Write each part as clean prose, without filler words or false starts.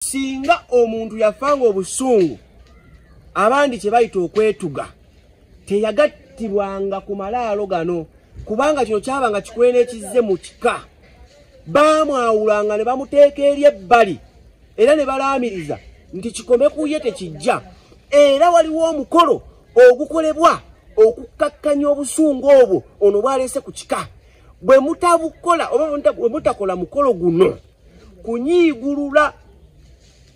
Singa omuntu yafanga obusungu abandi kye bayita okwetuga teyagattibwanga ku malaalo gano kubanga kino kyabanga kikwena ekizze mu kika baamwawulanga ne bamuteeka eri ebbali era ne balaamiriza nti kikome ku ye tekijja era waliwo omukolo ogukolebwa okukkakkanya obusungu obwo ono bwaleese ku kika bwe mutabukola oba bwe mutakola mukolo guno kunyiigulula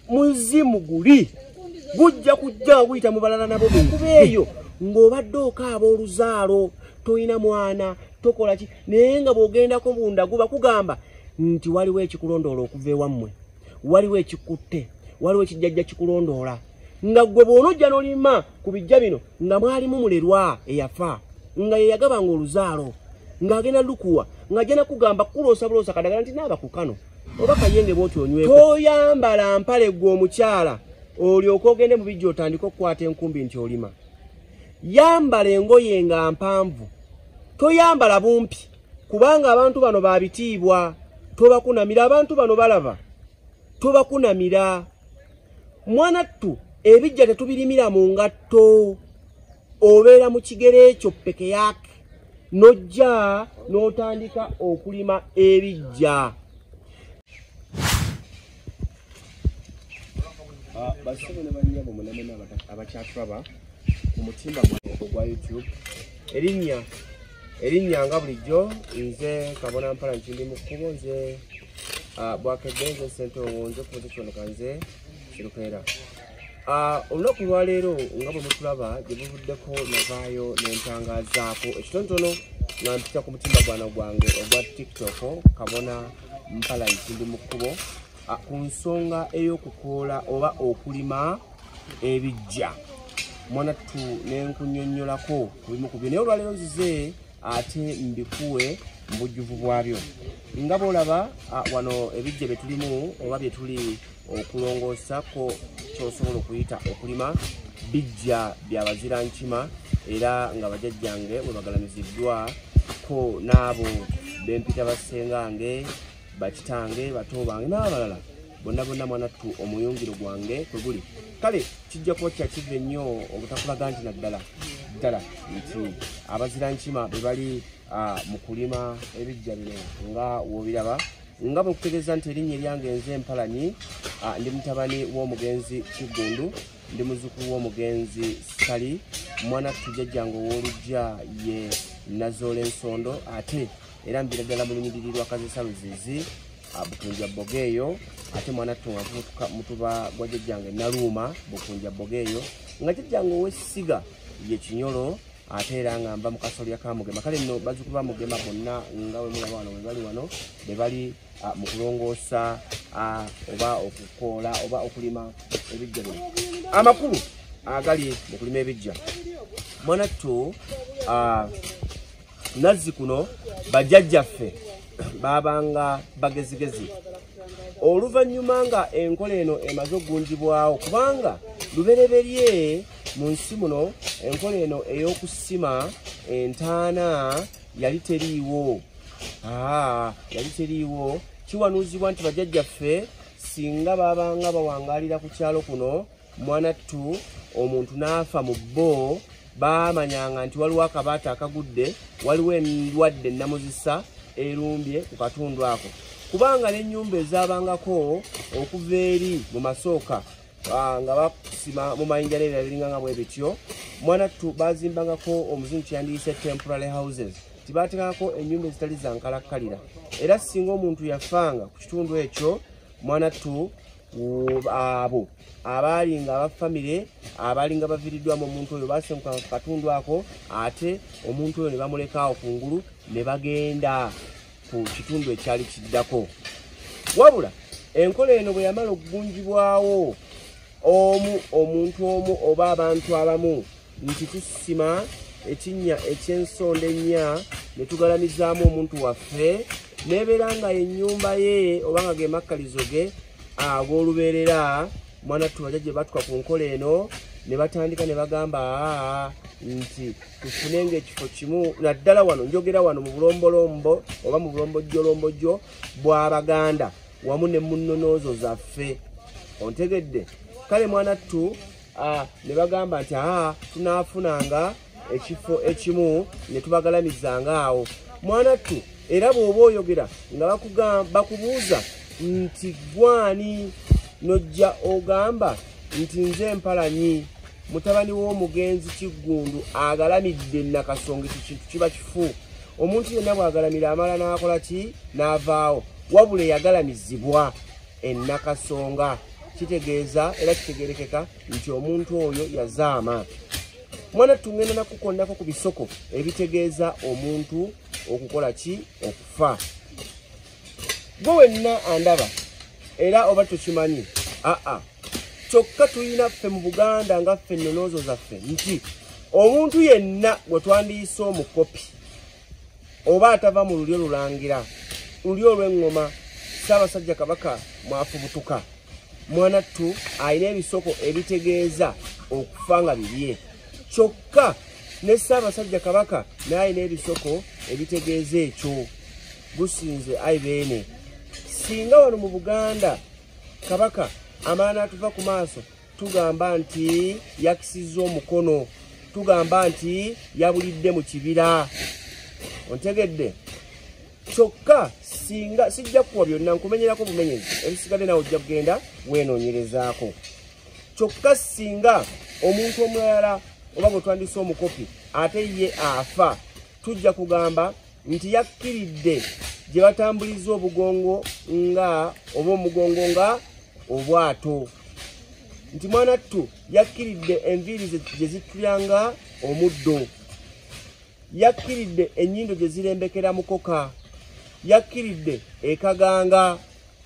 muzimu guli gujja kujja guyita mu balala nabo kubeeyo ng'obadde okaaba oluzaalo toyina mwana tokola ki naye nga bw'ogendako bunda guba kugamba nti waliwo ekikulondoola okuva ewammwe waliwo ekikutte waliwo ekijjajja kikulondoola nga gwe bw'onojja n'olima ku bijja bino nga mwalimu mulerwa eyafa nga ye yagabanga oluzaalo ng'agenda lukuwa ng'ajja nakugamba kuloosa buloosa kadagala nti naaba ku kano oba kayenge bw'oti onyweko toyambala mpale gwe omukyala olyoke ogende mu bijja otandika okukwata enkumbi nti olima yambala engoye nga mpanvu toyambala bumpi kubanga abantu bano babitiibwa tobakunamira abantu bano balaba tobakunamira mwanattu ebijja tetubirimira mu ngatto obeera mu kigere ekyo peke yake nojja n'otandika okulima ebijja basebe ne banyabo munamena abakyatulaba ku mutimba gwa YouTube erinnya nga bulijjo nze kabona mpala Kindimukubo nze Bwakedde nze Ssentongo nze kuzikyoneka nze kirukeera olunaku lwaleero nga bwe mutulaba gye buvuddeko navaayo n'entangazaako ekitonotono nga mpita ku mutimba gwange ogwa TikTok kabona mpala Kindimukubo ku nsonga ey'okukoola oba okulima ebijja mwanattu n'enkunnyonnyolako ku bimu ku byo naye olwaleero nzize ate mbikuwe mu bujjuvu bwabyo nga bw'olaba wano ebijja bye tulimu oba bye tuli okulongoosako ky'osobola okuyita okulima bijja bya bazirankima era nga bajjajjange bwe bagalamiziddwa ko n'abo bempita basengange bakitange bato bange n'abalala bonna bonna mwanattu omuyungiro gwange kwe guli kale kijja kuba kyakive nnyo obutakulaga nti naddala nti abazirankima be bali mu kulima ebijja bino nga w'obiraba nga bwe kutegeeza nti erinnya eryange nze Mpalanyi ndi mutabani w'omugenzi Kiggundu ndi muzzukulu w'omugenzi Sali mwanattu jjajjange ow'oluggya ye Nazoole Ensondo ate era mbira ddala mulimidirirwa Kazesa Luzizi Bukunja Bogeyo ate mwanattu nga mutuba gwa jjajjange Naluuma Bukunja Bogeyo nga jjajjange ow'essiga ye Kinyolo ate era nga mba mu kasolya ka Mugema kale nno bazzukulu ba Mugema bonna nga we mulaba wano we bali wano be bali mu kulongoosa oba okukoola oba okulima ebijja bino amakulu agali mu kulima ebijja mwanattu nazzi kuno bajjajjaffe babanga bagezigezi oluvannyuma nga enkola eno emaze okugungibwawo kubanga lubereberye mu nsi muno enkola eno ey'okusima entaana yali teriiwo kiwanuuzibwa nti bajjajjaffe singa babanga bawangaalira ku kyalo kuno mwanattu omuntu n'afa mu bbo baamanyanga nti waliwo akabaata akagudde waliwo endwadde ennamuzisa erumbye ku katundu ako kubanga n'ennyumba ezaabangako okuva eri mu masooka nga bakusima mu mayinja n'ebirala biringanga bwe bityo mwanattu bazimbangako omuzungu kyeyandiyise temporary houses tibaatekangako ennyumba ezitali za nkalakkalira era singa omuntu yafanga ku kitundu ekyo mwanattu abo abaalinga abafamire abaalinga baviiriddwamu omuntu oyo baasengukanga ku katundu ako ate omuntu oyo ne bamulekaawo kungulu ne bagenda ku kitundu ekyali kiddako wabula enkola eno bwe yamala okugungibwawo omuntu omu oba abantu abamu nti tusima ekinnya eky'ensonda ennya ne tugalamizaamu omuntu waffe nebeera nga ennyumba ye oba nga ge makkalizo ge ag'olubeerera mwanattu bajjajja batuka ku nkola eno ne batandika ne bagamba nti tufunenga ekifo kimu naddala wano njogera wano mu bulombolombo oba mu bulombojjolombojjo bw'Abaganda wamu ne mu nnonoozo zaffe ontegedde kale mwanattu ne bagamba nti tunaafunanga ekifo ekimu ne tubagalamizanga awo mwanattu era bw'oba oyogera nga bakubuuza nti gwani nojja ogamba nti nze Mpalanyi mutabani w'omugenzi Kiggundu agalamidde Nakasonga ekintu kiba kifu omuntu yenna bw'agalamira amala n'akola ki n'avaawo wabula yagalamizibwa Nakasonga kitegeeza era kitegerekeka nti omuntu oyo yazaama mwanattu ngenda nakukondako ku bisoko ebitegeeza omuntu okukola ki okufa gwe wenna andaba era oba tokimanyi kyokka tulina ffe mu Buganda nga ffe ennonoozo zaffe nti omuntu yenna gwe twandiyise omukopi oba atava mu lulyo lulangira lulyo olw'eŋŋoma Ssaabasajja Kabaka mwafubutuka mwanattu alina ebisoko ebitegeeza okufa nga bibye kyokka ne Ssaabasajja Kabaka n'alina ebisoko ebitegeeza ekyo gusinze ayibeene singa wano mu Buganda Kabaka amala n'atuva ku maaso tugamba nti yakisizza omukono tugamba nti yabulidde mu kibira ontegedde kyokka singa sijja kuwa byonna nkumenyerako bumenyezi ebisigadde nawe ojja kugenda weenoonyerezaako kyokka singa omuntu omulala oba bwe twandise omukopi ate ye afa tujja kugamba nti yakkiridde gye batambuliza obugongo nga oba omugongo nga obwato nti mwanattu yakkiridde enviiri gye zituyanga omuddo yakkiridde ennyindo gye zirembekera mukoka yakkiridde ekaganga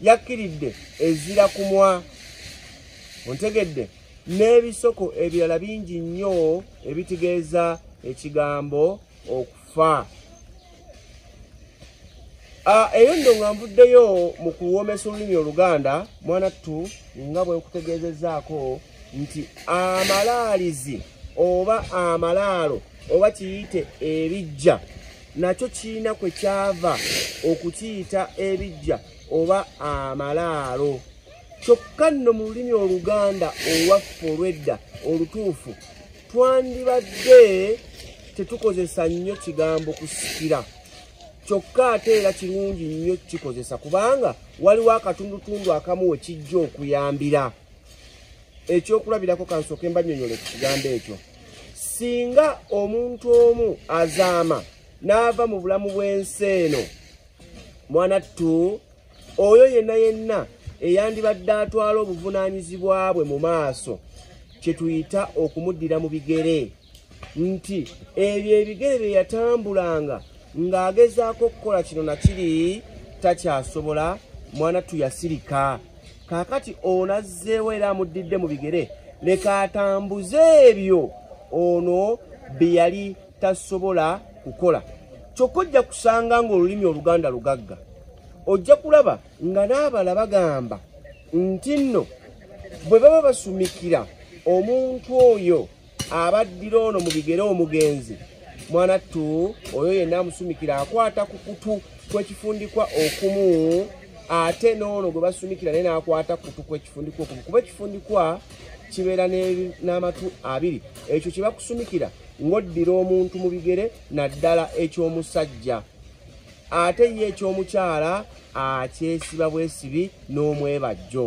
yakkiridde ezira kumwa ontegedde n'ebisoko ebirala bingi nnyo ebitegeeza ekigambo okufa eyo nno nga nvuddeyo mu kuwoomesa olulimi Oluganda mwanattu nga bwe nkutegeezezaako nti amalaalizi oba amalaalo oba kiyite ebijja nakyo kirina kwe kyava okukiyita ebijja oba amalaalo kyokka nno mu lulimi Oluganda olwaffe olw'edda olutuufu twandibadde tetukozesa nnyo kigambo kusikira kyokka ate era kirungi nnyo kikozesa kubanga waliwo akatundutundu akamu we kijja okuyambira ekyokulabirako kansooke mbannyonnyole ku kigambo ekyo singa omuntu omu azaama n'ava mu bulamu bw'ensi eno mwanattu oyo yenna eyandibadde atwala obuvunaanyizibwa bwe mu maaso kye tuyita okumuddira mu bigere nti ebyo ebigere bye yatambulanga ng'agezaako okukola kino na kiri takyasobola mwanattu yasirika kaakati ono azzeewo era amuddidde mu bigere leka atambuze ebyo ono bye yali tasobola kukola kyokka ojja kusanga ng'olulimi Oluganda lugagga ojja kulaba nga n'abala bagamba nti nno bwe baba basumikira omuntu oyo abaddira ono mu bigere omugenzi mwanattu oyo yenna amusumikira akwata ku kutu kw'ekifundikwa okumu ate n'ono gwe basumikira naye n'akwata ku kutu kw'ekifundikwa okumu kuba ekifundikwa kibeera n'amatu abiri ekyo kye bakusumikira ng'oddira omuntu mu bigere naddala eky'omusajja ate ye ekyomukyala akyesiba bwesibi n'omwebajjo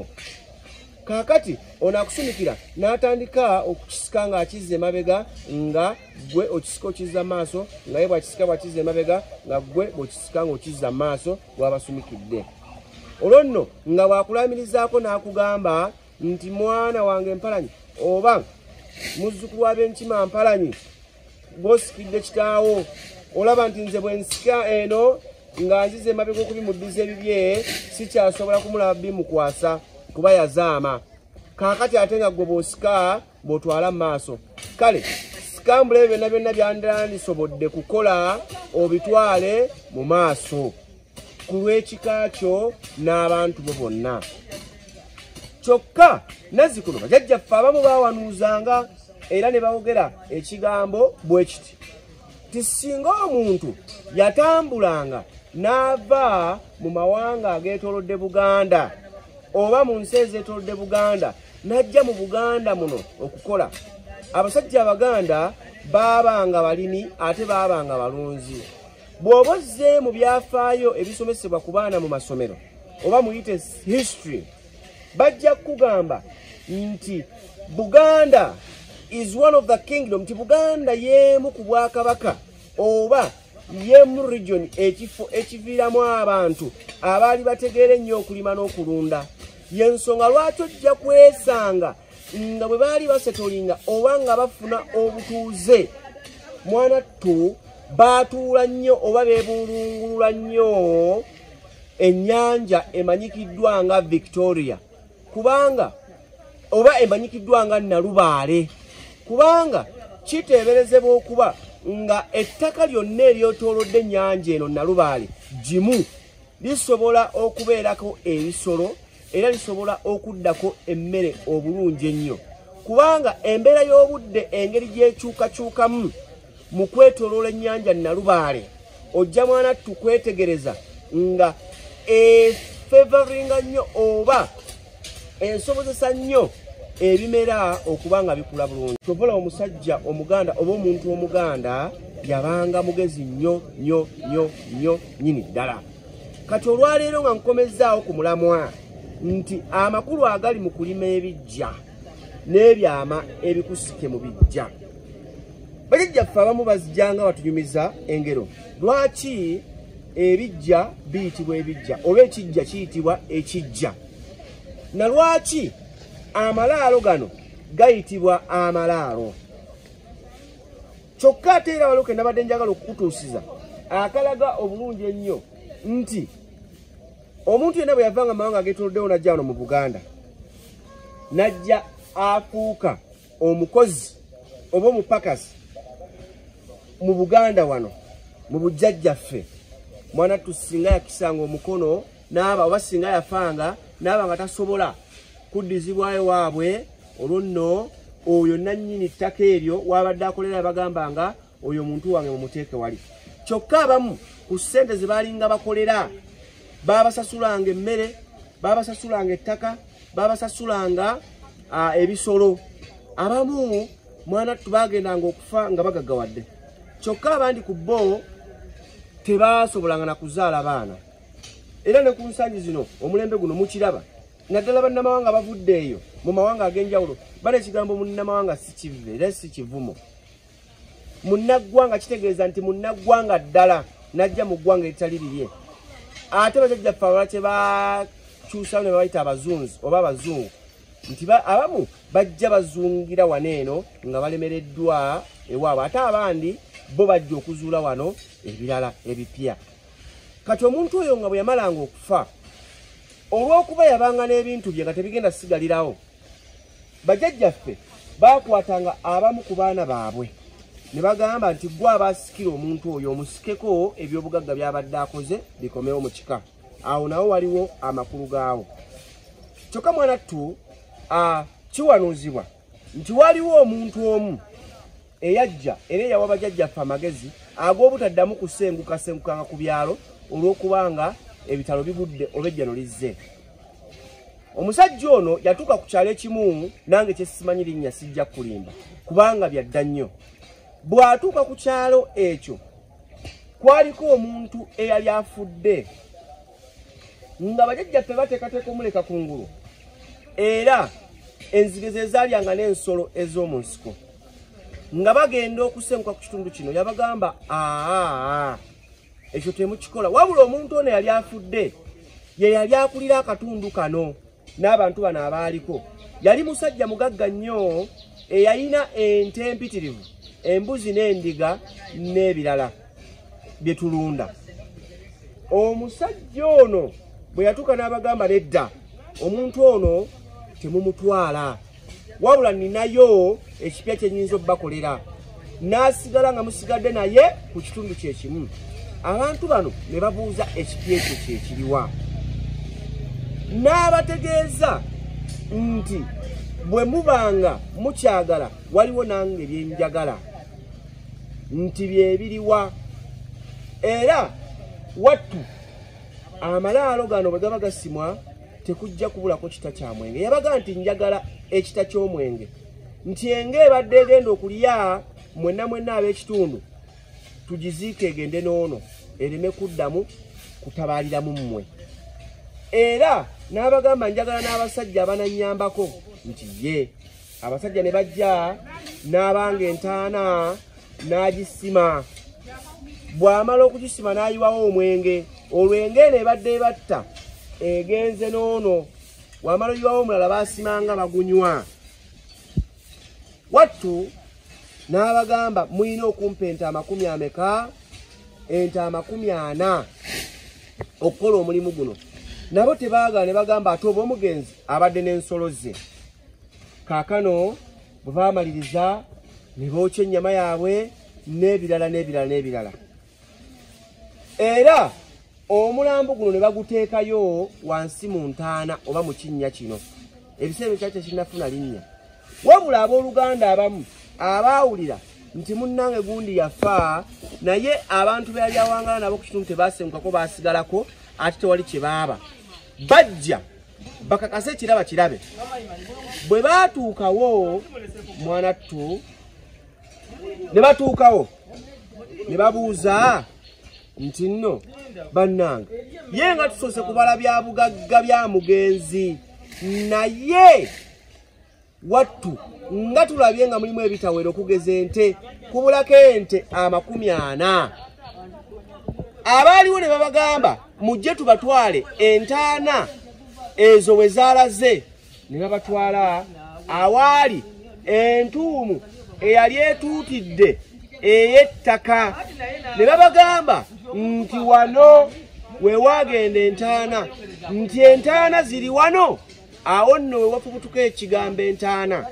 kaakati ono akusumikira n'atandika okukisika ng'akizza emabega nga gwe okisika okizza maaso nga ye bw'akisika bw'akizza emabega nga gwe bw'okisika ng'okizza maaso bw'abasumikidde olwo nno nga bw'akulaamirizaako n'akugamba nti mwana wange Mpalanyi oba muzzukulu w'ab'enkima Mpalanyi bw'osikidde kitaawo olaba nti nze bwe nsika eno nga nzize emabega okubimuddiza ebibye sikyasobola kumulaba bimukwasa kuba yazaama kaakati ate nga gwe bw'osika bw'otwala mu maaso kale sikambula ebyo byonna byonna byandisobodde kukola obitwale mu maaso ku lw'ekika kyo n'abantu bo bonna kyokka nazzikuno bajjajjaffe abamu baawanuuzanga era ne bawogera ekigambo bwe kiti ti singa omuntu yatambulanga n'ava mu mawanga ageetoolodde Buganda oba mu nsi ezeetoolodde Buganda n'ajja mu Buganda muno okukola. Abasajja Abaganda baabanga balimi ate baabanga balunzi. Bw'oba ozze mu byafaayo ebisomesebwa ku baana mu masomero oba muyite history, bajja kugamba nti Buganda is one of the kingdom, nti Buganda y'emu ku Bwakabaka oba y'emu region ekifo ekiviiramu abantu abaali bategeera ennyo okulima n'okulunda. Y'ensonga lwaki ojja kwesanga nga bwe baali basetolinga oba nga bafuna obutuuze mwanattu baatuula nnyo oba beebulungulula nnyo ennyanja emanyikiddwa nga Victoria kubanga oba emanyikiddwa nga Nalubaale kubanga kiteeberezebwa okuba nga ettaka lyonna eryetoolodde ennyanja eno Nalubaale gimu lisobola okubeerako ebisolo era lisobola okuddako emmere obulungi ennyo kubanga embeera y'obudde engeri gy'ekyukakyukamu mu kwetooloola ennyanja Nalubaale ojja mwanattu kwetegereza nga efavoringa nnyo oba ensobozesa nnyo ebimera okuba nga bikula bulungi. Tovola omusajja Omuganda oba omuntu Omuganda yabanga mugezi nnyo nnyo nnyo nnyo nnyini ddala. Kati olwaleero nga nkomezzaawo ku mulamwa nti amakulu agali mu kulima ebijja n'ebyama ebikusike mu bijja. Bajjajjaffe abamu bazijjanga batunyumiza engero. Lwaki ebijja biyitibwa ebijja oba ekijja kiyitibwa ekijja? Na lwaki amalaalo gano gayitibwa amalaalo? Kyokka ate era waliwo ke nabadde njagala okukutuusiza akalaga obulungi ennyo nti omuntu yenna bwe yavanga amawanga ageetooloddewo n'ajja wano mu Buganda n'ajja afuuka omukozi oba omupakasi mu Buganda wano mu bujjajjaffe mwanattu singa yakisanga omukono n'aba oba singa yafanga n'aba nga tasobola kuddizibwayo waabwe olwo nno oyo nannyini ttaka eryo wabadde akolera bagamba nga oyo omuntu wange mumuteeke wali. Kyokka abamu ku ssente ze baalinga bakolera baabasasulanga emmere, baabasasulanga ettaka, baabasasulanga ebisolo. Abamu mwanattu baagendanga okufa nga bagaggawadde. Kyokka abandi ku bo tebaasobolanga na kuzaala baana. Era ne ku nsangi zino omulembe guno mukiraba naddala bannamawanga bavudde eyo mu mawanga ag'enjawulo bala ekigambo munnamawanga si kive era si kivumo. Munnaggwanga kitegeeza nti munnaggwanga ddala najja mu ggwanga eritali lirye. Ate bajjajjaffe abalala kye bakyusawo ne babayita abazunzi oba abazungu nti abamu bajja bazungira wano eno nga balemereddwa ewaabwe ate abandi bo bajja okuzuula wano ebirala ebipya. Kati omuntu oyo nga bwe yamalanga okufa olw'okuba yabanga n'ebintu bye nga tebigenda sigalirawo, bajjajjaffe baakwatanga abamu ku baana baabwe ne bagamba nti gwe abaasikira omuntu oyo omusikeko ebyobugagga by'abadde akoze bikomewo mu kika. Awo nawo waliwo amakulu gaawo. Kyokka mwanattu kiwanuuzibwa nti waliwo omuntu omu eyajja era eyawa bajjajjaffe amagezi ag'obutaddamu kusengukasengukanga ku byalo olw'okubanga ebitalo bigudde oba ejjano lizze. Omusajja ono yatuuka ku kyalo ekimu nange kyesimanyi linnya sijja kulimba kubanga byadda nnyo. Bw'atuuka ku kyalo ekyo kwaliko omuntu eyali afudde nga bajjajjaffe bateekateeka omuleka ku ngulu era enzige ze zaalyanga n'ensolo ez'omu nsiko nga bagenda okusenguka ku kitundu kino. Yabagamba ekyo temukikola, wabula omuntu ono yali afudde ye yali akulira akatundu kano n'abantu bano abaaliko. Yali musajja mugagga nnyo eyalina ente empitirivu, embuzi n'endiga n'ebirala bye tulunda. Omusajja ono bwe yatuuka n'abagamba nedda omuntu ono temumutwala wabula ninayo ekipya kye nnyinza obbakolera. N'asigala nga musigadde naye ku kitundu kye kimu. Abantu bano ne babuuza ekipya ekyo kye kiriwa. N'abategeeza nti bwe mubanga mukyagala waliwo nange bye njagala nti bye biriwa. Era wattu amalaalo gano bwe gaba gasimwa tekujja kubulako kita kya mwenge. Yabaga nti njagala ekita ky'omwenge nti enge ebadde egenda okulya mwenna ab'ekitundu tugiziike egende n'ono ereme kuddamu kutabaaliramu mmwe. Era n'abagamba njagala n'abasajja abanannyambako nti ye abasajja ne bajja n'abanga entaana n'agisima. Bw'amala okugisima n'ayiwawo omwenge. Olwenge eno ebadde ebatta egenze n'ono. Bw'amala oyiwawo omulala baasimanga bagunywa. Wattu n'abagamba mulina okumpa entaama 10 ameka? Entaama 40 okukola omulimu guno. Nabo tebaagala ne bagamba ate oba omugenzi abadde n'ensolo ze. Kaakano bwe baamaliriza ne bookya ennyama yaabwe n'ebirala. Era omulambo guno ne baguteekayo wansi mu ntaana oba mu kinnya kino. Ebiseera kyakyo kinnafuna linnya. Wabula abooluganda abamu abaawulira nti munnange gundi yafa naye abantu be yali awangala nabo ku kitundu tebaasengukako baasigalako ate tewali kye baaba. Bajja bakakase ekiraba kirabe. Bwe baatuukawo mwanattu ne batuukawo ne babuuza nti nno bannange ye nga tusoose kubala bya bugagga bya mugenzi naye wattu nga tulabye nga mulimu ebitawero okugeza ente kubulako ente 40. Abaaliwo ne babagamba mujje tubatwale entaana ezo we zaalaze. Ne babatwala awaali entuumu eyali etuutidde ey'ettaka. Ne babagamba nti wano we waagenda entaana, nti entaana ziri wano. Awo nno we wafubutuka ekigambo entaana.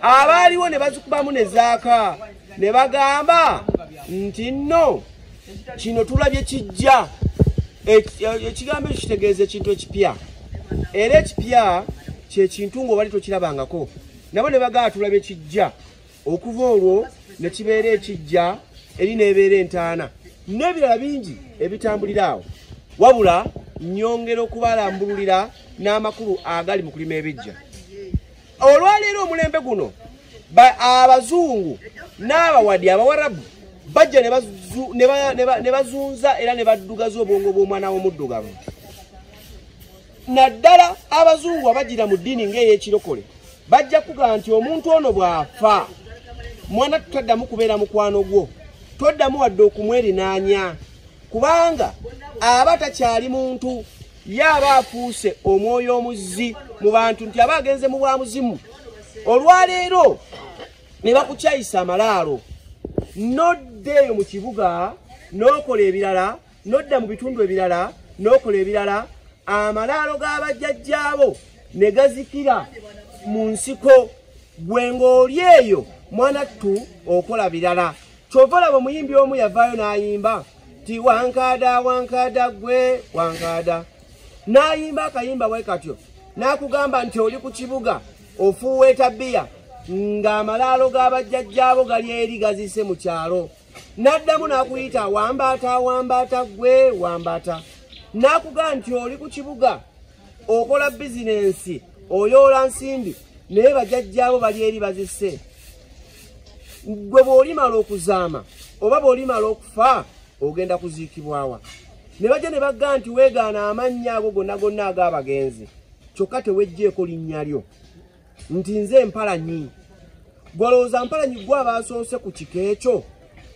Abaaliwo ne bazikubamu ne zaaka ne bagamba nti nno kino tulabye kijja. Ekigambo ekyo kitegeeza ekintu ekipya. Era ekipya kye kintu ng'obali tokirabangako. Nabo ne bagamba tulabye kijja. Okuva olwo ne kibeera ekijja eri n'ebeera entaana. N'ebirala bingi ebitambulira awo. Wabula nnyongera okubalambululira n'amakulu agali mu kulima ebijja. Olwaleero omulembe guno abazungu n'abawadi abawarabu bajja ne bazunza era ne baddugaza obwongo bw'omwana w'omuddugavu. Naddala abazungu abajjira mu ddiini ng'ey'ekirokole bajja kugamba nti omuntu ono bw'afa mwana tutaddamu kubeera mukwano gwo, toddamu wadde okumwerinaanya kubanga aba takyali muntu, ye aba afuuse omwoyo omuzzi mu bantu nti aba agenze mu bwamuzimu. Olwaleero ne bakukyayisa amalaalo, noddeeyo mu kibuga n'okola ebirala, nodda mu bitundu ebirala n'okola ebirala. Amalaalo g'abajjajjaabo ne gazikira mu nsiko. Gwe ng'oli eyo mwanattu okola birala. Kyova olaba omuyimbi omu yavaayo n'ayimba ti wankada wankada gwe wankada. N'ayimba akayimba bwe katyo n'akugamba nti oli ku kibuga ofuuwa etabbiya ng'amalaalo g'abajjajjaabo gali eri gazise mu kyalo. N'addamu n'akuyita wambaata wambaata gwe wambaata. N'akugamba nti oli ku kibuga okola bizinensi oyoola nsimbi naye bajjajjaabo bali eri bazise. Gwe bw'olimala okuzaama oba bw'olimala okufa ogenda kuziikibwawa. Ne bajja ne bagamba nti weegaana amannya ago gonna ag'abagenzi kyokka tewejjeeko linnya lyo nti nze Mpalanyi. Gwolowooza Mpalanyi gwe abasoose ku kiko ekyo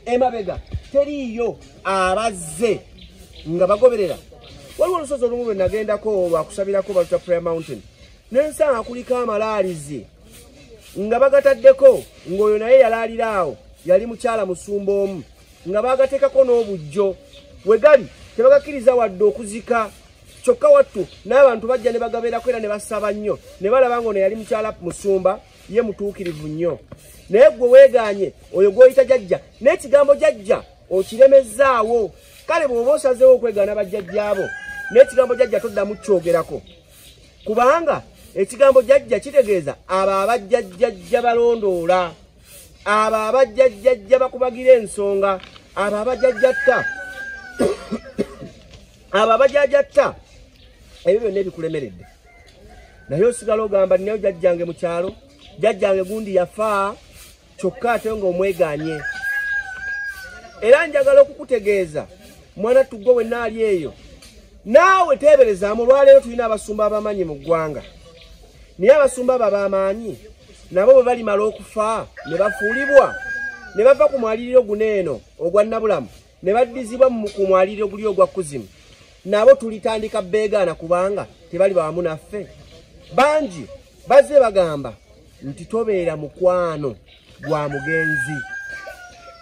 emabega teriiyo abazze nga bagoberera. Waliwo olusozi olumu lwe nagendako lwakusabirako baluta Prayer Mountain n'ensanga kuliko amalaalizi nga bagataddeko ng'oyo naye yalaalira awo yali mukyala musumba omu nga bagateekako n'obujjo. We gali tebagakkiriza wadde okuzika kyokka wattu n'abantu bajja ne bagabeerako era ne basaba nnyo ne balaba ng'ono yali mukyala musumba ye mutuukirivu nnyo. Naye gwe weegaanye oyo gw'oyita jajja n'ekigambo jajja okiremezzaawo. Kale bw'oba osazeewo okwegaana bajjajjaabo n'ekigambo jajja toddamu kyogerako kubanga ekigambo jajja kitegeeza abo abajjajjajja balondoola, abo abajjajjajja bakubagira ensonga, abo abajjajjatta abo abajjajjatta ebyo byonna ebikulemeredde naye osigala ogamba ninayo jjajjange mu kyalo, jjajjange gundi yafa kyokka ate ng'omweganye. Era njagala okukutegeeza mwana tugwe wenna ali eyo, naawe teeberezaamu olwaleero tulina abasumba abamanyi mu ggwanga. Naye abasumba abo ab'amaanyi nabo bwe balimala okufa ne bafuulibwa ne bava ku mwaliriro guno eno ogwa Nabulamu ne baddizibwa ku mwaliriro guli ogwa Kuzimu, nabo tulitandika beegaana kubanga tebali bawamu naffe. Bangi bazze bagamba nti tobeera mukwano gwa mugenzi,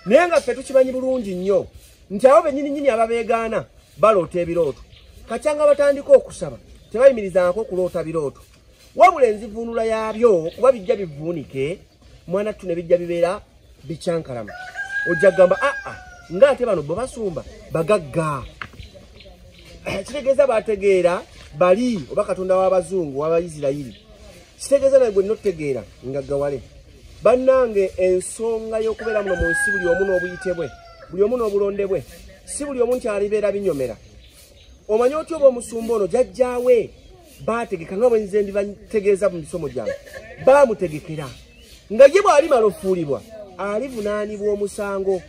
naye nga ffe tukimanyi bulungi nnyo nti abo bennyininyini ababeegaana baloota ebirooto. Kacyanga batandika okusaba tebayimirizangako okuloota birooto, wabula enzivuunula yaabyo kuba bijja bivuunike mwana ttu ne bijja bibeera bikyankalama. Ojja kugamba ng'ate bano bwe basumba bagagga. Kitegeeza bategeera bali oba katonda w'abazungu w'Abayisirayiri. Kitegeeza naye gwe nnotegeera ngaggawale. Bannange ensonga y'okubeera muno mu nsi buli omu n'obuyite bwe, buli omu n'obulonde bwe, si buli omu nkyalibeera binyomera. Omanyi otya oba omusumba ono jjajjaawe baategeka nga bwe nze ndibategeeza mu misomo gyange, baamutegekera nga ye bw'alimala ofuulibwa alivunaanibwa omusango,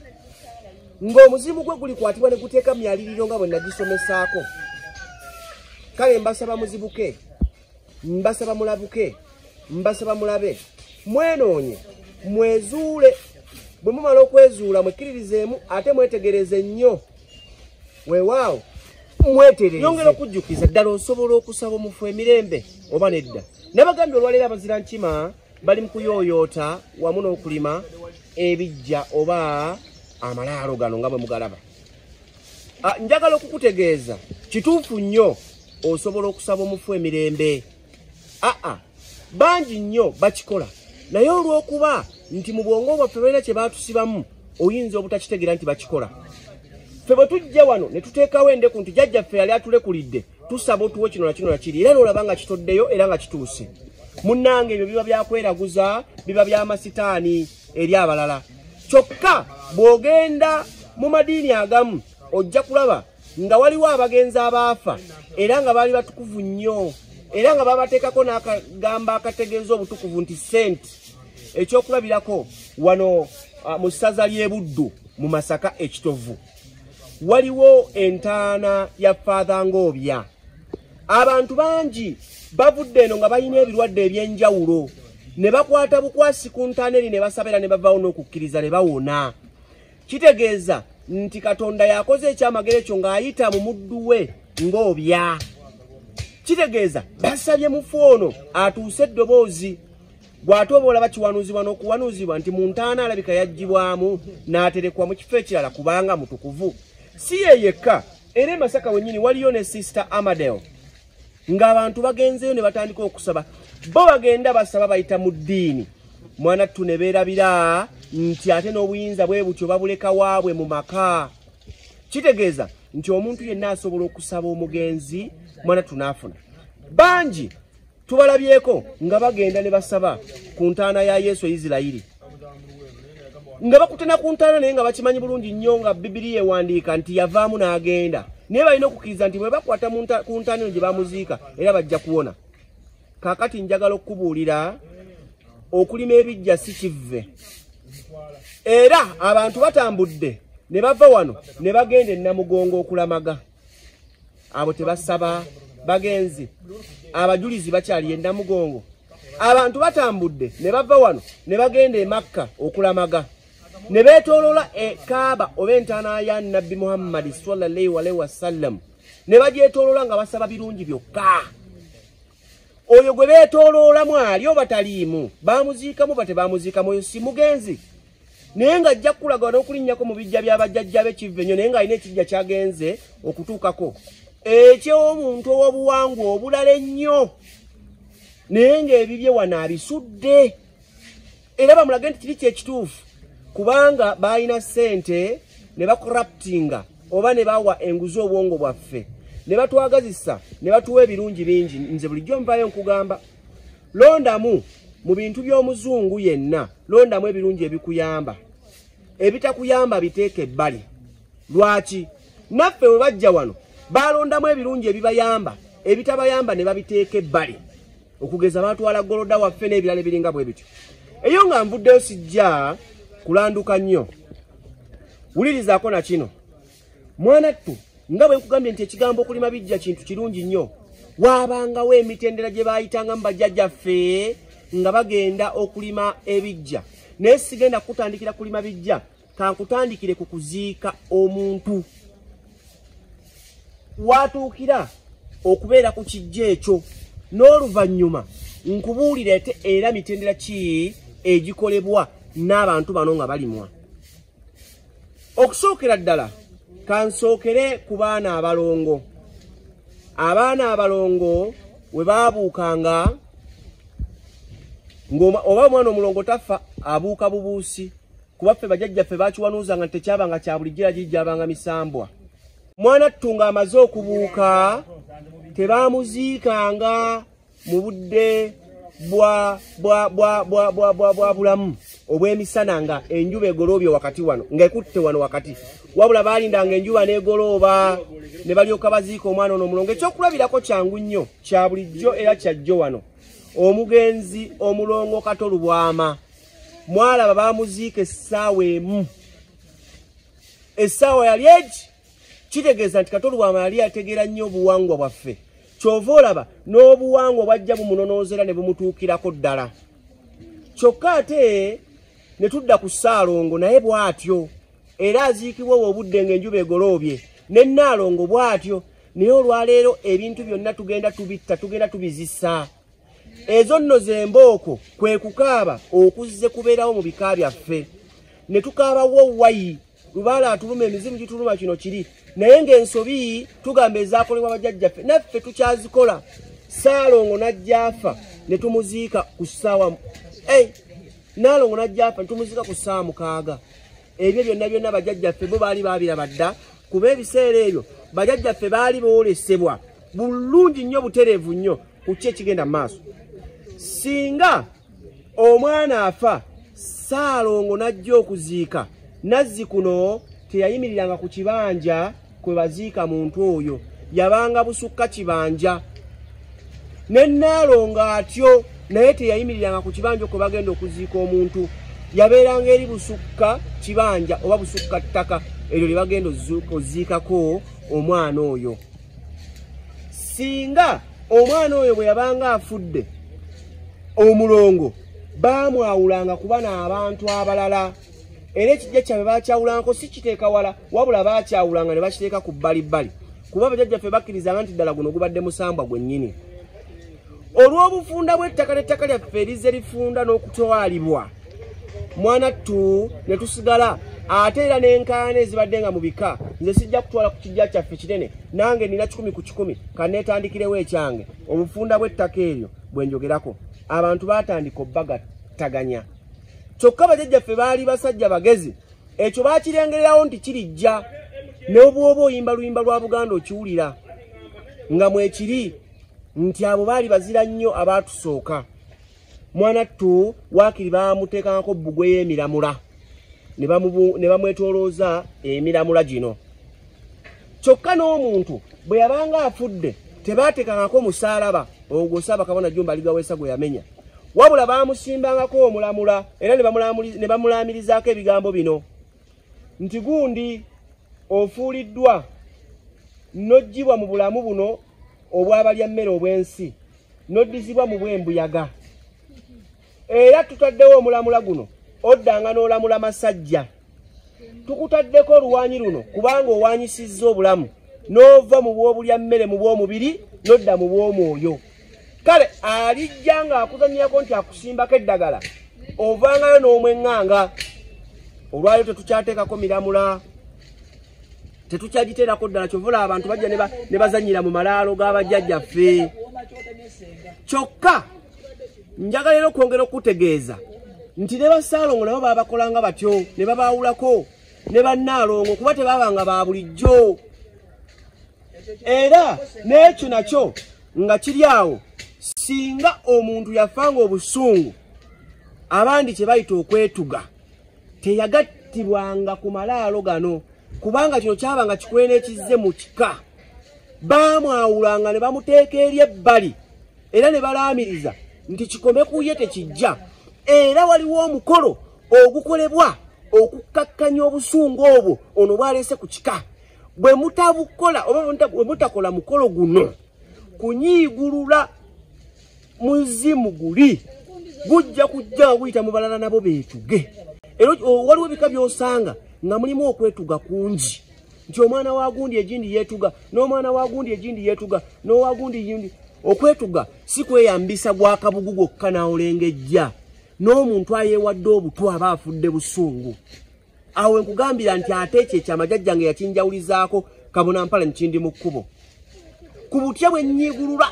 ng'omuzimu gwe gulikwatibwa ne guteeka mu myaliriro nga bwe nagisomesaako. Kale mbasaba muzibuke, mbasaba mulabuke, mbasaba mulabe, mwenoonye, mwezuule. Bwe mumala okwezuula mwekkiririzeemu ate mwetegereze nnyo. Weewaawo mwetereze. Nyongera okujjukiza ddala osobola okusaba omufu emirembe oba nedda. Nabagambye olwaleero abazira nkima bali mu kuyooyoota wamu n'okulima ebijja oba amalaalo gano nga bwe mugalaba. Njagala okukutegeeza kituufu nnyo osobola okusaba omufu emirembe. Bangi nnyo bakikola, naye olw'okuba nti mu bwongo bwaffe balina kye baatusibamu oyinza obutakitegeera nti bakikola. Ffe bwe tujja wano ne tuteekawo endeku nti jjajjaffe yali atulekulidde tusaba otuwe kino na kino na kiri, era n'olaba nga kitoddeyo era nga kituuse. Munnange ebyo biba byakweraguza, biba byamasitaani eri abalala. Kyokka bw'ogenda mu madiini agamu ojja kulaba nga waliwo abagenzi abaafa era nga baali batukuvu nnyo, era nga babateekako n'akagamba akategeeza obutukuvu nti sente. Ekyokulabirako wano mu ssaza ly'e Buddu mu Masaka ekitovu waliwo entaana ya Father Ngobya. Abantu bangi bavudde eno nga balina ebirwadde eby'enjawulo ne bakwata bukwasi ku ntaana eri ne basabira ne bavaawo n'okukkiriza ne bawona. Kitegeeza nti Katonda yakoze ekyamagero ekyo ng'ayita mu muddu we Ngobya. Kitegeeza basabye mufu ono atuuse eddoboozi. Bw'ate oba olaba kiwanuuzibwa n'okuwanuuzibwa nti mu ntaana alabika yaggyibwamu n'aterekwa mu kifo ekirala kubanga mutukuvu. Si ye yekka, era Masaka wennyini waliyo ne Sister Amadeo ng'abantu bagenzeyo ne batandika okusaba. Bo bagenda basaba bayita mu ddiini. Mwana ttu ne beerabira nti ate n'obuyinza bwe butyo babuleka waabwe mu maka. Kitegeeza nti omuntu yenna asobola okusaba omugenzi mwana ttu n'afuna. Bangi tubalabyeko nga bagenda ne basaba ku ntaana ya Yesu Isirayiri, nga bakutana ku ntaana naye nga bakimanyi bulungi nnyo nga Bibiliya ewandiika nti yavaamu n'agenda, naye balina okukkiriza nti bwe bakwata ku ntaana eno gye bamuziika era bajja kuwona. Kaakati njagala okubuulira okulima ebijja si kivve, era abantu batambudde ne bava wano ne bagenda e Namugongo okulamaga. Abo tebasaba bagenzi, abajulizi bakyali e Namugongo. Abantu batambudde ne bava wano ne bagenda e Makka okulamaga, ne beetooloola e Kaaba oba entaana ya Nabbi Muhammad sallallahu alaihi wasallam, ne bagyetooloola nga basaba birungi byokka. Oyo gwe beetooloolamu ali oba taliimu, baamuziikamu oba tebaamuziikamu, oyo si mugenzi. Naye ng'ajja kukulaga n'okulinnyako mu bijja by'abajjajja b'ekivve nnyo, naye ng'alina ekijja ky'agenze okutuukako eky'omuntu ow'obuwangwa obulala ennyo, naye ng'ebibye wano abisudde. Era bamulage nti kiri kyekituufu kubanga baalina ssente ne bakoraptinga oba ne bawa enguzi obwongo bwaffe, ne batwagazisa ne batuwa ebirungi bingi. Nze bulijjo nvaayo nkugamba, londamu mu bintu by'omuzungu yenna, londamu ebirungi ebikuyamba, ebitakuyamba biteeke ebbali. Lwaki? Naffe bwe bajja wano balondamu ebirungi ebibayamba, ebitabayamba ne babiteeka ebbali. okugeza batwala goloda waffe n'ebirala biringa bwe bityo. Eyo nga nvuddeyo sijja kulanduka nnyo. Wulirizaako na kino. Mwanattu nga bwe nkugambye nti ekigambo okulima bijja kintu kirungi nnyo. Waabangawo emitendera gye baayitangamu bajjajjaffe nga bagenda okulima ebijja. Naye sigenda kutandikira kulima bijja, kankutandikire ku kuziika omuntu. Watuukira okubeera ku kijja ekyo n'oluvannyuma nkubuulira ate era mitendera ki egikolebwa n'abantu bano nga balimwa. Okusookera ddala kansookere ku baana abalongo. Abaana abalongo we baabuukanga oba omwana omulongo tafa abuuka bubuusi, kuba ffe bajjajjaffe bakiwanuuzanga nti tekyabanga kya bulijjo gijjabanga misambwa. Mwanattu ng'amaze okubuuka tebaamuziikanga mu budde bwa bulamu obw'emisana nga enjuba egoloobye wakati wano ng'ekutte wano wakati, wabula baalindanga enjuba n'egolooba ne balyoka baziika omwana ono omulongo. Ekyokulabirako kyangu nnyo, kya bulijjo era kyajjo wano. Omugenzi omulongo Katolu Bwama mwalaba baamuziika essaawa emu. Essaawa yali egi, kitegeeza nti Katolu Bwama yali ategeera nnyo obuwangwa bwaffe. Kyova olaba n'obuwangwa bwajja bumunonoozera ne bumutuukirako ddala. Kyokka ate ne tudda ku Ssaalongo naye bw'atyo, era aziikibwa obudde ng'enjuba egoloobye, ne Nnaalongo bw'atyo. Naye olwaleero ebintu byonna tugenda tubitta, tugenda tubizisa. Ezo nno zembooko kwe kukaaba okuzze kubeerawo mu bika byaffe. Ne tukaabawo wayi, lubaala atuluma emizimu gituluma kino kiri. Naye ng'ensobi tugamba ezaakolebwa bajjajjaffe naffe tukyazikola. Ssaalongo n'ajja afa ne tumuziika ku ssaawa Nnaalongo n'ajja afa ne tumuziika ku ssaawa 6. Ebyo byonna bajjajjaffe bo baali baabiraba dda, kuba ebiseera ebyo bajjajjaffe baali boolesebwa bulungi nnyo, butereevu nnyo ku ki ekigenda mu maaso. Singa omwana afa, Ssaalongo n'ajja okuziika, Nazzikuno teyayimiriranga ku kibanja kwe baziika muntu oyo, yabanga busukka kibanja. Ne Nnaalongo atyo naye teyayimiriranga ku kibanja kwe bagenda okuziika omuntu, yabeeranga eri busukka kibanja oba busukka ttaka eryo lye bagenda oziikako omwana oyo. Singa omwana oyo bwe yabanga afudde, omulongo baamwawulanga kuba n'abantu abalala, era ekijja kyabwe baakyawulangako si kiteeka wala, wabula baakyawulanga ne bakiteeka ku bbalibbali, kuba bajjajjaffe bakkirizanga nti ddala guno gubadde musambwa gwennyini. Olw'obufunda bw'ettaka n'ettaka lyaffe erizze lifunda n'okutwalibwa, Mwanattu ne tusigala ate era n'enkaana ezibadde nga mu bika. Nze sijja kutwala ku kijja kyaffe kinene, nange nina 10 ku 10 kanneetandikirewo ekyange. Obufunda bw'ettaka eryo bwe njogerako abantu baatandika obbagataganya. Kyokka bajjajjaffe baali basajja bagezi, ekyo baakirengererawo nti kirijja, ne bw'oba oyimba luyimba lwa Buganda okiwulira nga mwekiri nti abo baali bazira nnyo abaatusooka. Mwanattu waakiri baamuteekangako bbugwe y'emiramula ne bamwetoolooza emiramula gino. Kyokka n'omuntu bwe yabanga afudde tebaateekangako musaalaba ogwo Ssaabakabona Jjumba Ligaweesa gwe yamenya, wabula baamusimbangako omulamula era ne bamulaamirizaako ebigambo bino nti gundi ofuuliddwa n'oggyibwa mu bulamu buno obw'abalya mmere obw'ensi n'oddizibwa mu bw'embuyaga. Era tutaddewo omulamula guno oddanga n'olamula masajja. Tukutaddeko oluwanyi luno kubanga owanyisizza obulamu n'ova mu bw'obulya mmere mu bw'omubiri n'odda mu bw'omwoyo. Kale alijja ng'akuzannyako nti akusimbako eddagala ovangayo n'omweŋŋanga. Olwayo tetukyateekako miramula, tetukyagiteerako ddala. Kyovula abantu bajja ne bazannyira mu malaalo g'abajjajjaffe. Kyokka njagala era okwongera okutegeeza nti ne Bassaalongo nabo baabakolanga batyo, ne babaawulako ne Bannaalongo kuba tebaabanga ba bulijjo. Era n'ekyo nakyo nga kiri awo, singa omuntu yafanga obusungu abandi kye bayita okwetuga, teyagattibwanga ku malaalo gano kubanga kino kyabanga kikwena ekizze mu kika. Baamwawulanga ne bamuteeka eri ebbali era ne balaamiriza nti kikome ku ye tekijja. Era waliwo omukolo ogukolebwa okukkakkanya obusungu obwo ono bwaleese ku kika. Bwe mutabukola oba bwe mutakola mukolo guno kunyiigulula muzimu guli gujja kujja guyita mu balala nabo beetuge. Era waliwo ebika by'osanga nga mulimu okwetuga kungi nti omwana wa gundi egindi yeetuga n'omwana wa gundi egindi yeetuga n'owa gundi yindi. Okwetuga si kweyambisa gwa kabugu gwokka n'olengejja n'omuntu ayeewadde obutwa aba afudde busungu. Awo nkugambira nti ate ekyo ekyamajjajjange yakinjawulizaako Kabonampala Kindimukubo. Ku butya bwe nyiigulula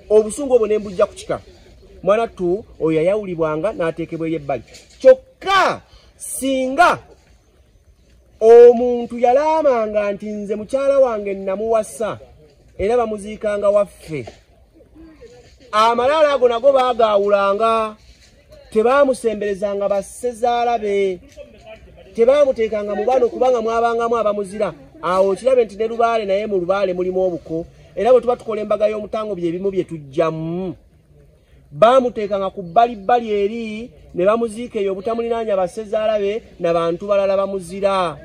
obusungu obwo ne mbujja ku kika. Mwana tu oyo yayawulibwanga n'ateekebwa eyebbali. Kyokka singa omuntu yalaamanga nti nze mukyala wange namuwasa era bamuziikanga waffe, amalaala ago nago baagaawulanga, tebaamusemberezanga bassezaala be, tebaamuteekanga mu bano kubanga mwabangamu abamuzira. Awo kirabe nti ne lubaale naye mu lubaale mulimu obuko, era bwe tuba tukola embaga y'omutango byebimu bye tujjamu. Baamuteekanga ku bbalibbali eri ne bamuziika eyo obutamulinaanya bassezaala be n'abantu balala bamuzira.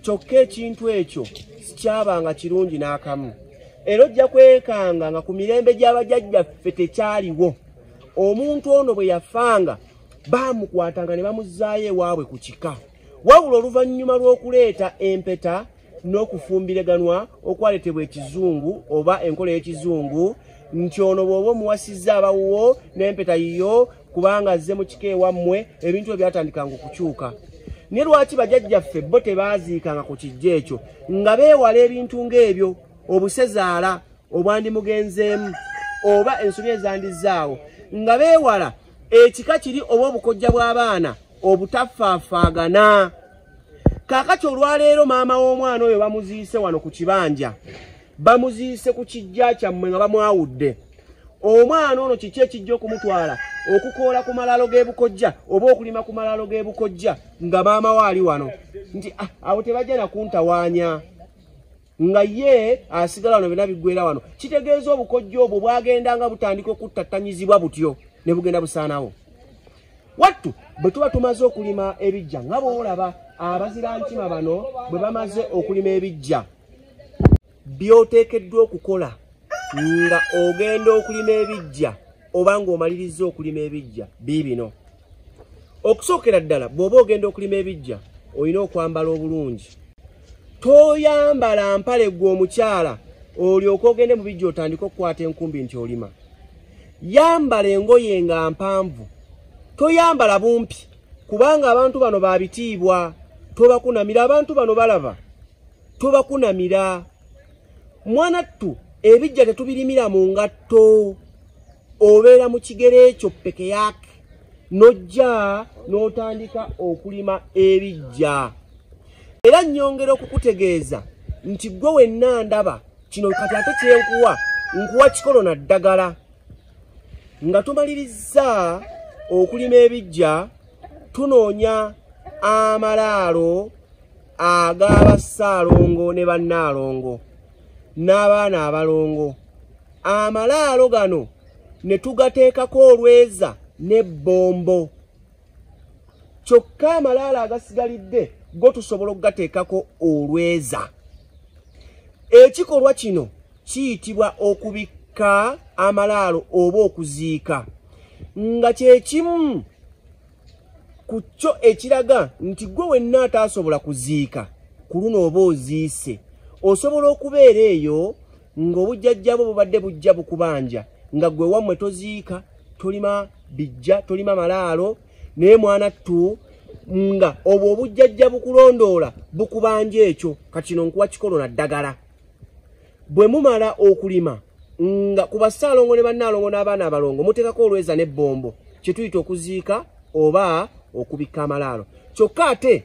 Kyokka ekintu ekyo sikyabanga kirungi n'akamu. Era ojja kwekanga nga ku mirembe gy'abajjajjaffe tekyaliwo. Omuntu ono bwe yafanga baamukwatanga ne bamuzzaayo ewaabwe ku kika. Wabula oluvannyuma lw'okuleeta empeta n'okufumbiraganwa okwaleetebwa ekizungu oba enkola y'ekizungu nti ono bw'oba omuwasizza abawuwo n'empeta yiyo kubanga azze mu kika ewammwe, ebintu ebyo byatandikanga okukyuka. Ne lwaki bajjajjaffe bo tebaaziikanga ku kijja ekyo nga beewala ebintu ng'ebyo, obusezaala obwandimugenzeemu oba ensobi ezandizaawo, nga beewala ekika kiri oba obukojja bw'abaana obutafaafaagana. Kaakati olwaleero maama w'omwana oyo bamuziise wano ku kibanja, bamuziise ku kijja kyammwe nga bamwawudde. Omwana ono kiki ekijja okumutwala okukoola ku malaalo g'ebukojja oba okulima ku malaalo g'ebukojja nga maama we ali wano, nti abo tebajja nakuntawaanya nga ye asigala wano byonna biggwera wano. Kitegeeza obukojja obwo bwagendanga butandika okuttattanyizibwa butyo ne bugenda busaanawo. Wattu bwe tuba tumaze okulima ebijja nga bw'olaba abazira nkima bano bwe bamaze okulima ebijja, by'oteekeddwa okukola nga ogenda okulima ebijja oba ng'omaliriza okulima ebijja biibino. Okusookera ddala bw'oba ogenda okulima ebijja olina okwambala obulungi. Toyambala mpale gwe omukyala olyoke ogende mu bijja otandika okukwata enkumbi nti olima. Yambala engoye nga mpanvu, toyambala bumpi kubanga abantu bano babitiibwa. Tobakunamira, abantu bano balaba, tobakunamira. Mwanattu ebijja tetubirimira mu ngatto, obeera mu kigere ekyo peke yake nojja n'otandika okulima ebijja. Era nnyongera okukutegeeza nti gwe wenna ndaba kino kati ate kyenkuwa, nkuwa kikolo na ddagala. Nga tumaliriza okulima ebijja tunoonya amalaalo ag'abassaalongo ne bannaalongo n'abaana abalongo. Amalaalo gano ne tugateekako olweza n'ebbombo. Kyokka amalaalo agasigalidde go tusobola okugateekako olweza. Ekikolwa kino kiyitibwa okubikka amalaalo oba okuziika, nga kye kimu ku kyo ekiraga nti gwe wenna ataasobola kuziika ku luno oba oziise, osobola okubeera eyo ng'obujjajjabo bubadde bujja bukubanja nga gwe wammwe toziika, tolima bijja, tolima malaalo, naye mwanattu nga obwo obujjajja bukulondoola bukubanja ekyo. Kati nkuwa kikolo na ddagala. Bwe mumala okulima nga ku bassaalongo ne bannaalongo n'abaana abalongo muteekako olweza n'ebbombo, kye tuyita okuziika oba okubikka amalaalo. Kyokka ate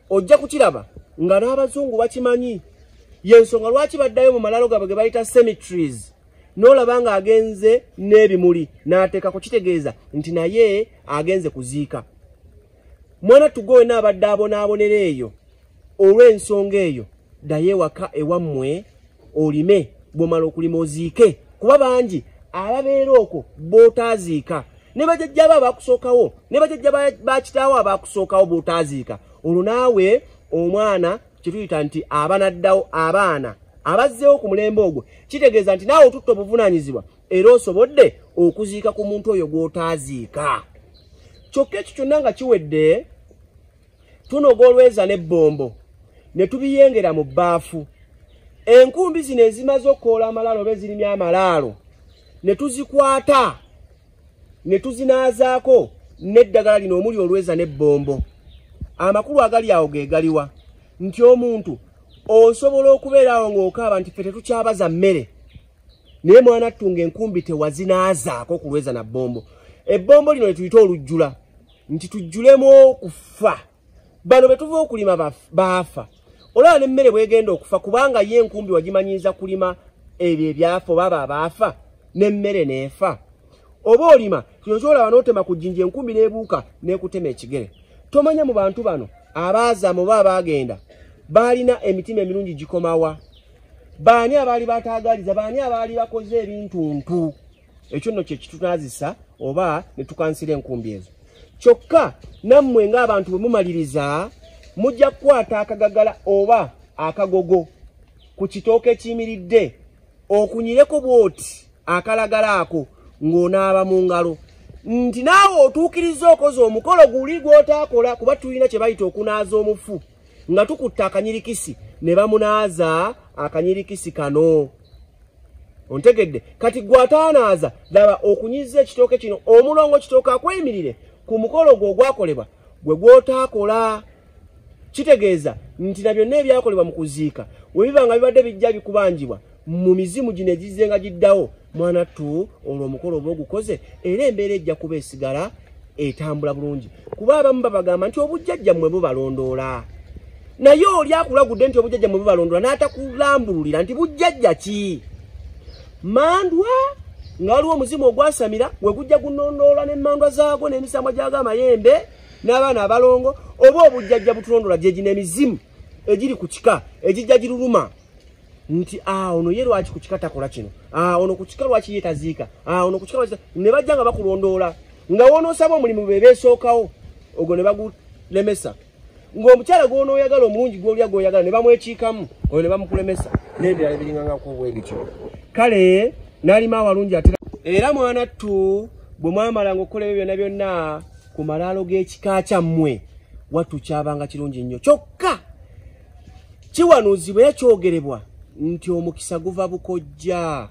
ojja kukiraba nga n'abazungu bakimanyi, y'ensonga lwaki baddayo mu malaalo gaabwe ge bayita cemeteries n'olaba nga agenze n'ebimuli n'ateekako, kitegeeza nti naye agenze kuziika. Mwanattu gwe wenna abadde abonaabonera eyo olw'ensonga eyo, ddayo ewaka ewammwe olime, bw'omala okulima oziike, kuba bangi ababeera okwo b'otaaziika ne bajjajja ba bakusookawo ne bajjajja ba kitaawo abakusookawo b'otaaziika olwo naawe omwana kye tuyita nti abanaddawo abaana abazzeewo ku mulembe ogwo kitegeeza nti naawe otutta obuvunaanyizibwa era osobodde okuziika ku muntu oyo gw'otaaziika. Kyokka ekyo kyonna nga kiwedde tunoga olweza n'ebbombo ne tubiyengera mu bbaafu. Enkumbi zino ezimaze okukoola amalaalo oba ezirimya amalaalo ne tuzikwata ne tuzinaazaako n'eddagala lino omuli olweza n'ebbombo. Amakulu agali awo ge galiwa nti omuntu osobola okubeerawo ng'okaaba nti ffe tetukyabaza mmere naye mwana ttunga enkumbi tewazinaazaako ku lweza na bbombo. Ebbombo lino lituyita olujjula nti tujjulemu okufa. Bano betuva okulima baafa olaba n'emmere bwegenda okufa kubanga ye enkumbi wagimanyiiza kulima ebyo ebyafa oba abaafa n'emmere neefa. Oba olima kino kyolaba n'otema ku jjinja enkumbi n'ebuuka n'ekutema ekigere. Tomanya mu bantu bano abaazama oba abaagenda baalina emitima emirungi gikomawa? Baani abaali bataagaliza? Baani abaali bakoze ebintuntu? Ekyo nno kye kitunaazisa oba ne tukansira enkumbi ezo. Kyokka nammwe ng'abantu bwe mumaliriza mujja kukwata akagagala oba akagogo ku kitooke ekiyimiridde okunyireko bw'oti akalagala ako ng'onaaba mu ngalo nti naawe otuukiriza okoze omukolo guli gw'otaakola kuba tulina kye bayita okunaaza omufu nga tukutta akanyirikisi ne bamunaaza akanyirikisi kano. Ontegedde kati gw'ataanaaza laba okunyiza ekitooke kino omulongo kitooke akweyimirire ku mukolo gwo ogwakolebwa gwe gw'otaakola. Kitegeeza nti na byonna ebyakolebwa mu kuziika bwe biba nga bibadde bijja bikubanjibwa mu mizimu gino egizze nga giddawo mwana ttu olwo omukolo oba ogukoze era embeera ejja kuba esigala etambula bulungi kuba abamu babagamba nti obujjajja mmwe bubalondoola naye oli akulagudde nti obujjajja mmwe bubalondoola n'atakulambululira nti bujjajja ki? Mandwa nga waliwo omuzimu ogwasamira we gujja gunondoola n'emmandwa zaagwo n'emisamwa gy'ago amayembe n'abaana abalongo oba obujjajja butulondoola gye gino emizimu egiri ku kika egijja giruluma nti ono ye lwaki ku kika takola kino, ono ku kika lwaki ye taziika, ono ku kika lwaki ne bajja nga bakulondoola nga woonoosaba omulimu be beesookawo ogwo ne bagulemesa ng'omukyala gw'onooyagala omulungi gw'olya gw'oyagala ne bamwekiikamu oyo ne bamukulemesa n'ebirala ebiringangako bwe bityo. Kale n'alima awalungi atera era mwana ttu bwe mwamalanga okukola ebyo byonna byonna ku malaalo g'ekika kyammwe wattu kyabanga kirungi nnyo. Kyokka kiwanuuzibwa era kyogerebwa nti omukisa guva bukojja.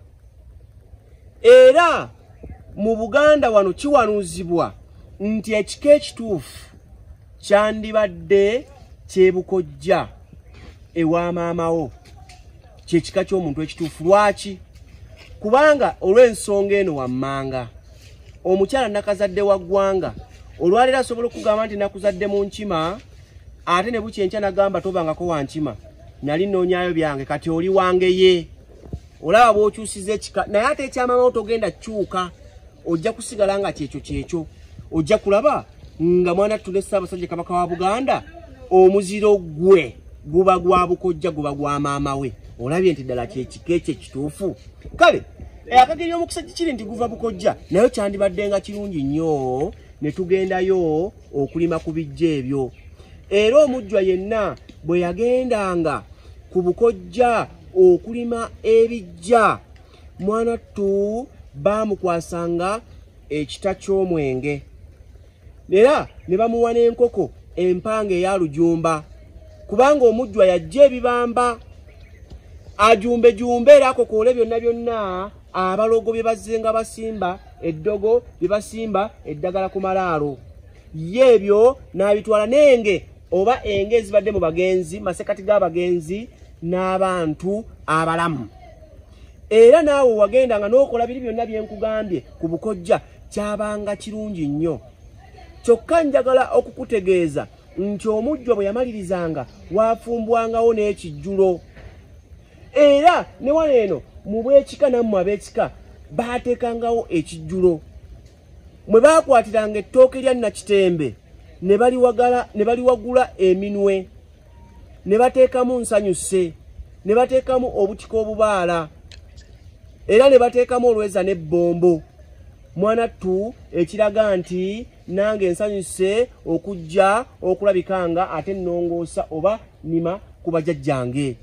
Era mu Buganda wano kiwanuuzibwa nti ekika ekituufu kyandibadde kyebukojja ewa maamawo kyekika ky'omuntu ekituufu. Lwaki? Kubanga olw'ensonga eno wammanga omukyala nakazadde wa ggwanga olwaleero asobola okugamba nti nakuzadde mu nkima ate ne bukya enkya nagamba tobangako wa nkima nali nnoonyaayo byange kati oli wange ye. Olaba bw'okyusiza ekika naye ate ekyamamawo togenda kyuka ojja kusigala nga kyekyo ojja kulaba nga mwana ttu ne Ssaabasajja Kabaka wa Buganda omuziro gwe guba gwa bukojja guba gwa maama we. Olabye nti ddala kyekika ekyo ekituufu. Kale akageri omukisa kiri nti guva bukojja nayo kyandibadde nga kirungi nnyo ne tugendayo okulima ku bijja ebyo. Era omujjwa yenna bwe yagendanga ku bukojja okulima ebijja mwana ttu baamukwasanga ekita ky'omwenge era ne bamuwa n'enkoko empanga eya lujumba kubanga omujjwa yajja ebibamba ajumbejumbe era akokoole byonna byonna abalogo bye bazzenga basimba eddogo bye basimba eddagala ku malaalo yeebyo n'abitwala n'enge oba enge ezibadde mu bagenzi masekati g'abagenzi n'abantu abalamu. Era naawe wagendanga n'okola biri byonna bye nkugambye ku bukojja kyabanga kirungi nnyo. Kyokka njagala okukutegeeza nti omujjwa bwe yamalirizanga waafumbwangawo n'ekijjulo. Era ne wano eno mu bwekika nammwe ab'ekika baateekangawo ekijjulo. Mwe baakwatiranga ettooke lya Nakitembe ne baliwagula eminwe ne bateekamu nsanyuse ne bateekamu obutika obubaala era ne bateekamu olweza n'ebbombo. Mwanattu ekiraga nti nange nsanyuse okujja okulabikanga ate nnongoosa oba nima ku bajjajjange.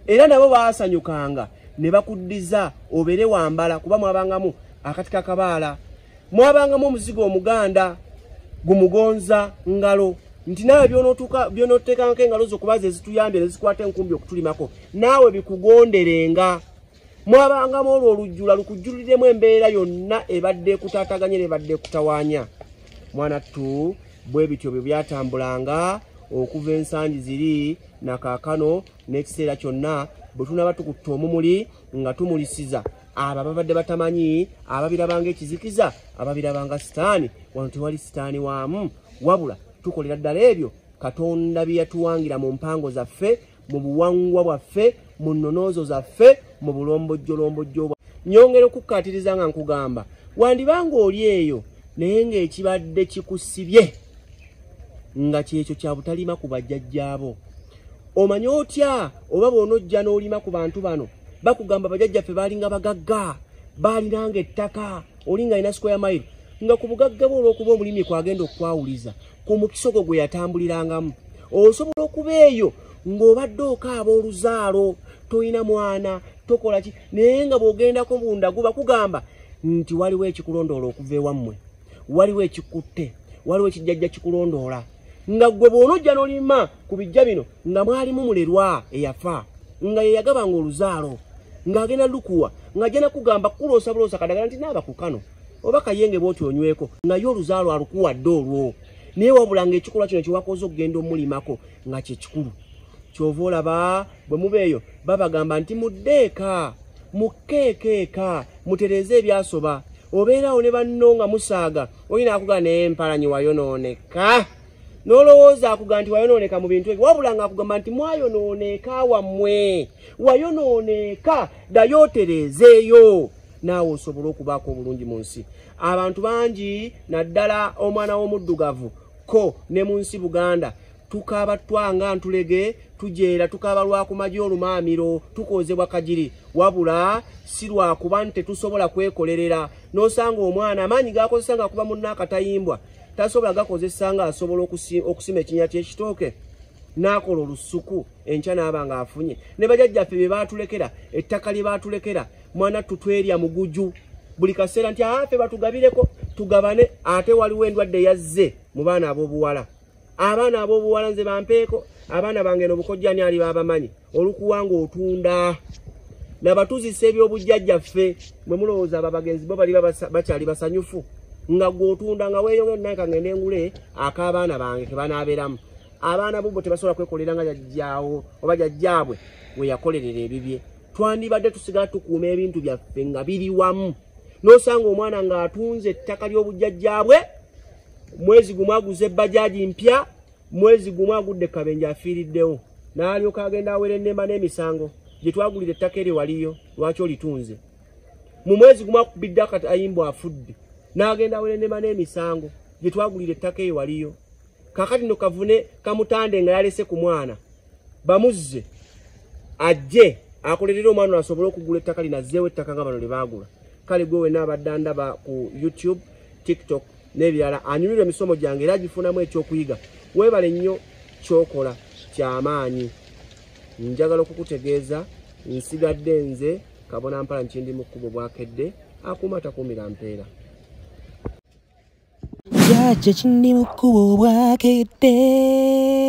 Era nabo baasanyukanga ne bakuddiza obeere wambala kuba mwabangamu akati kakabaala. Mwabangamu omuzigo omuganda gumugonza ngalo nti naawe by'onooteekangako engalo zo kubaza ezituyambye ne zikwata enkumbi okutulimako naawe bikugonderenga. Mwabangamu olwo olujjula lukujjuliremu embeera yonna ebadde ekutaataganye n'ebadde ekutawaanya. Mwanattu bwe bityo bwe byatambulanga okuva ensangi ziri na kaakano n'ekiseera kyonna bwe tunaba tukutta omumuli nga tumulisiza abo ababadde batamanyi ababirabanga ekizikiza ababirabanga sitaani. Wano tewali sitaani waamu wabula tukolera ddala ebyo Katonda bye yatuwangira mu mpango zaffe, mu buwangwa bwaffe, mu nnonoozo zaffe, mu bulombojjolombojjo. Nyongera okukkaatiriza nga nkugamba wandibanga oli eyo naye ng'ekibadde kikusibye nga kyekyo kya butalima ku bajjajjaabo. Omanye otya oba bw'onojja n'olima ku bantu bano bakugamba bajjajjaffe baalinga bagagga, baalinanga ettaka, olinga alina square mile, nga ku bugagga bwe olw'okuba omulimi kwagenda okwawuliza ku mukisa gwo gwe yatambulirangamu. Osobola okuba eyo ng'obadde okaaba oluzaalo, toyina mwana, tokola ki, naye nga bw'ogendako bunda guba kugamba nti waliwo ekikulondoola okuva ewammwe, waliwo ekikutte, waliwo ekijjajja kikulondoola. Nga gwe bw'onojja n'olima ku bijja bino nga mwalimu mulerwa eyafa, nga ye yagabanga oluzaalo, ng'agenda lukuwa, ng'ajja nakugamba kuloosa buloosa kadagala nti naaba ku kano oba kayenge bw'oti onyweko, nga ye oluzaalo alukuwadde olwo. Naye wabula ng'ekikolwa kino kyewakoze okugenda omulimako nga kye kikulu. Kyova olaba bwe muba eyo babagamba nti muddeeka, mukkeekeeka, mutereeze ebyasoba. Obeerawo ne banno nga musaaga, olina akugamba naye empalanyi wayonooneka. N'olowooza akugamba nti wayonooneka mu bintu ebyo, wabula ng'akugamba nti mwayonooneka wammwe, wayonooneka, ddayo otereezeeyo, naawe osobole okubaako obulungi mu nsi. Abantu bangi naddala omwana w'omuddugavu ko ne mu nsi Buganda tukaaba twanga ntulege, tujeera tukaaba lwakumagi olumaamiro, tukozebwa kajiri, wabula si lwakuba nti tetusobola kwekolerera. N'osanga omwana amaanyi g'akozesa ng'akuba munna akatayimbwa tasobola gakozesa ng'asobola okusima ekinnya ky'ekitooke, n'akola olusuku enkya n'aba ng'afunye. Ne bajjajjaffe bye baatulekera, ettaka lye baatulekera, mwanattu twerya muguju buli kaseera nti ffe batugabireko tugabane. Ate waliwo endwadde yazze mu baana ab'obuwala. Abaana ab'obuwala nze bampeeko, abaana bange n'obukojjani ali babamanyi, olukuwanga otunda. Nabatuzisa eby'obujjajjaffe, mwe mulowooza abagenzi bo bali bakyali basanyufu nga gw'otunda nga weeyongera naye kangende ngule ak'abaana bange ke banaabeeramu. Abaana bo tebasobola kwekolera nga jjajjaawo oba jjajjaabwe we yakolerera ebibye. Twandibadde tusigala tukuuma ebintu byaffe nga biri wamu. N'osanga omwana ng'atunze ettaka ly'obujjajjaabwe, mwezi gumu aguze ebbajaaji mpya, mwezi gumu agudde kabenje afiiriddewo, n'alyoka agenda awera ennemba n'emisango gye twagulira ettaka eryo waliyo, lwaki olitunze? Mu mwezi gumu akubidde akatayimbwa afudde, n'agenda awera ennemba n'emisango gye twagulira ettaka eryo waliyo. Kaakati no kavune kamutande nga yalese ku mwana bamuzze ajje akolerera omwana asobole okugula ettaka linazzeewo ettaka nga bano lye baagula. Kale gwe wenna abadde ndaba ku YouTube, TikTok n'ebirala anyumirwa emisomo gyange era agifunamu ekyokuyiga. Weebale nnyo kyokola ky'amaanyi. Njagala okukutegeeza nsigadde nze Kabona Mpala Kindimukubo Bwakedde, akuuma takuumira mpeera. Jajja Kindimukubo Bwakedde.